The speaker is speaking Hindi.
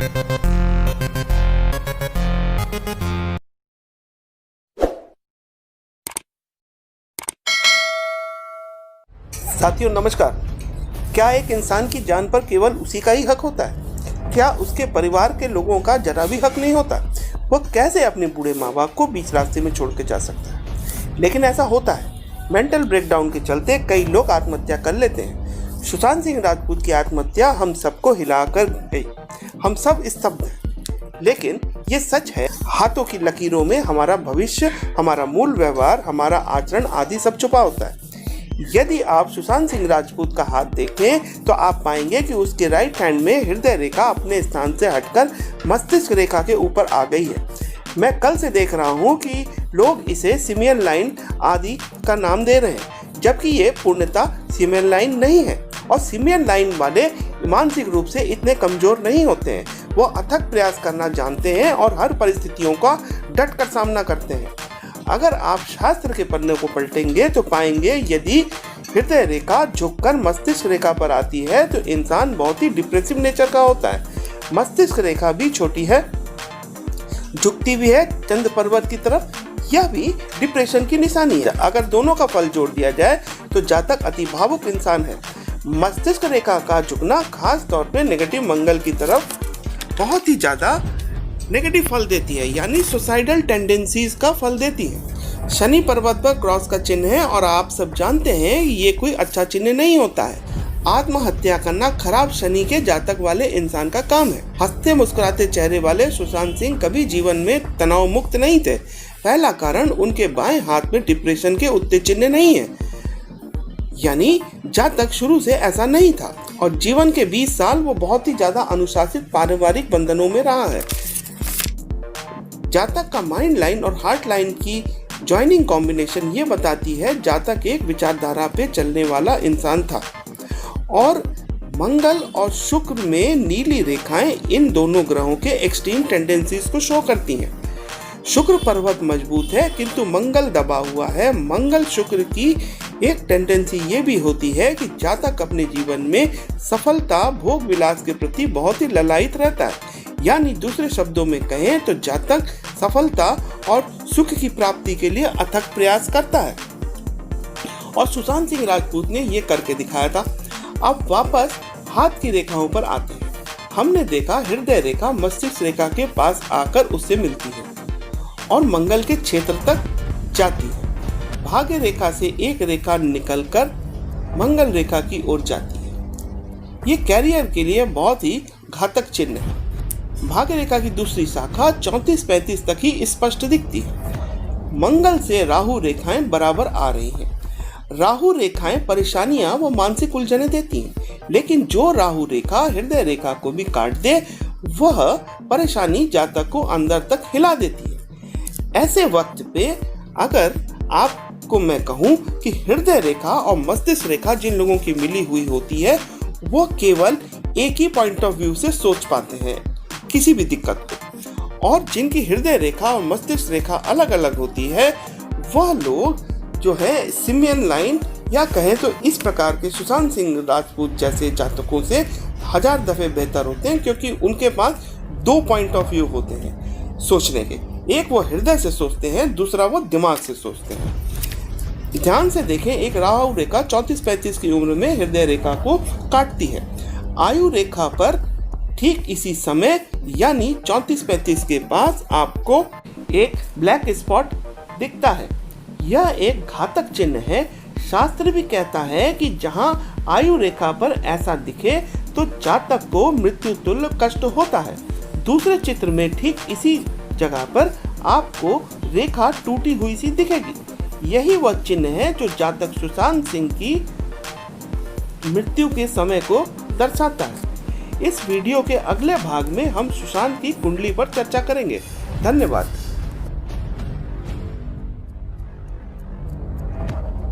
साथियों नमस्कार। क्या एक इंसान की जान पर केवल उसी का ही हक होता है? क्या उसके परिवार के लोगों का जरा भी हक नहीं होता? वह कैसे अपने बूढ़े माँ बाप को बीच रास्ते में छोड़ के जा सकता है? लेकिन ऐसा होता है। मेंटल ब्रेकडाउन के चलते कई लोग आत्महत्या कर लेते हैं। सुशांत सिंह राजपूत की आत्महत्या हम सबको हिला कर गई। हम सब स्तब्ध हैं। लेकिन ये सच है, हाथों की लकीरों में हमारा भविष्य, हमारा मूल व्यवहार, हमारा आचरण आदि सब छुपा होता है। यदि आप सुशांत सिंह राजपूत का हाथ देखें तो आप पाएंगे कि उसके राइट हैंड में हृदय रेखा अपने स्थान से हटकर मस्तिष्क रेखा के ऊपर आ गई है। मैं कल से देख रहा हूं कि लोग इसे सिमियन लाइन आदि का नाम दे रहे हैं, जबकि ये पूर्णतः सिमियन लाइन नहीं है। और सिमियन लाइन वाले मानसिक रूप से इतने कमजोर नहीं होते हैं। वो अथक प्रयास करना जानते हैं और हर परिस्थितियों का डट कर सामना करते हैं। अगर आप शास्त्र के पन्ने को पलटेंगे तो पाएंगे यदि हृदय रेखा झुककर मस्तिष्क रेखा पर आती है तो इंसान बहुत ही डिप्रेसिव नेचर का होता है। मस्तिष्क रेखा भी छोटी है, झुकती भी है चंद्र पर्वत की तरफ। यह भी डिप्रेशन की निशानी है। अगर दोनों का फल जोड़ दिया जाए तो जातक अति भावुक इंसान है। मस्तिष्क रेखा का झुकना खास तौर पे नेगेटिव मंगल की तरफ बहुत ही ज्यादा नेगेटिव फल देती है, यानी सुसाइडल टेंडेंसीज का फल देती है। शनि पर्वत पर क्रॉस का चिन्ह है और आप सब जानते हैं ये कोई अच्छा चिन्ह नहीं होता है। आत्महत्या करना खराब शनि के जातक वाले इंसान का काम है। हंसते मुस्कुराते चेहरे वाले सुशांत सिंह कभी जीवन में तनाव मुक्त नहीं थे। पहला कारण उनके बाएं हाथ में डिप्रेशन के उत्ते चिन्ह नहीं है, यानी जातक शुरू से ऐसा नहीं था। और जीवन के 20 साल वो बहुत ही ज्यादा अनुशासित पारिवारिक बंधनों में रहा है। जातक का माइंड लाइन और हार्ट लाइन की ज्वाइनिंग कॉम्बिनेशन ये बताती है जातक एक विचारधारा पे चलने वाला इंसान था। और मंगल और शुक्र में नीली रेखाएं इन दोनों ग्रहों के एक्सट्रीम टेंडेंसीज को शो करती हैं। शुक्र पर्वत मजबूत है किंतु मंगल दबा हुआ है। मंगल शुक्र की एक टेंडेंसी ये भी होती है कि जातक अपने जीवन में सफलता भोग विलास के प्रति बहुत ही ललायित रहता है। यानी दूसरे शब्दों में कहें तो जातक सफलता और सुख की प्राप्ति के लिए अथक प्रयास करता है। और सुशांत सिंह राजपूत ने ये करके दिखाया था। अब वापस हाथ की रेखाओं पर आते हैं। हमने देखा हृदय रेखा मस्तिष्क रेखा के पास आकर उससे मिलती है और मंगल के क्षेत्र तक जाती है। भाग्य रेखा से एक रेखा निकलकर मंगल रेखा की ओर जाती है। ये कैरियर के लिए बहुत ही घातक चिन्ह है। भाग्य रेखा की दूसरी शाखा 34-35 तक ही स्पष्ट दिखती है। मंगल से राहु रेखाएं बराबर आ रही हैं। राहु रेखाएं परेशानियां व मानसिक उलझने देती हैं, लेकिन जो राहु रेखा हृदय रेखा को भी काट दे वह परेशानी जातक को अंदर तक हिला देती है। ऐसे वक्त पे अगर आपको मैं कहूं कि हृदय रेखा और मस्तिष्क रेखा जिन लोगों की मिली हुई होती है वो केवल एक ही पॉइंट ऑफ व्यू से सोच पाते हैं किसी भी दिक्कत को, और जिनकी हृदय रेखा और मस्तिष्क रेखा अलग अलग होती है वह लोग जो है सिमियन लाइन या कहें तो इस प्रकार के सुशांत सिंह राजपूत जैसे जातकों से 1000 दफे बेहतर होते हैं, क्योंकि उनके पास 2 पॉइंट ऑफ व्यू होते हैं सोचने के। एक वो हृदय से सोचते हैं, दूसरा वो दिमाग से सोचते हैं। ध्यान से देखें, एक राहु रेखा 34-35 की उम्र में हृदय रेखा को काटती है। आयु रेखा पर ठीक इसी समय यानी 34-35 के पास आपको एक ब्लैक स्पॉट दिखता है। यह एक घातक चिन्ह है। शास्त्र भी कहता है कि जहां आयु रेखा पर ऐसा दिखे तो जातक को मृत्यु तुल्य कष्ट होता है। दूसरे चित्र में ठीक इसी जगह पर आपको रेखा टूटी हुई सी दिखेगी। यही वह चिन्ह है जो जातक सुशांत सिंह की मृत्यु के समय को दर्शाता है। इस वीडियो के अगले भाग में हम सुशांत की कुंडली पर चर्चा करेंगे। धन्यवाद।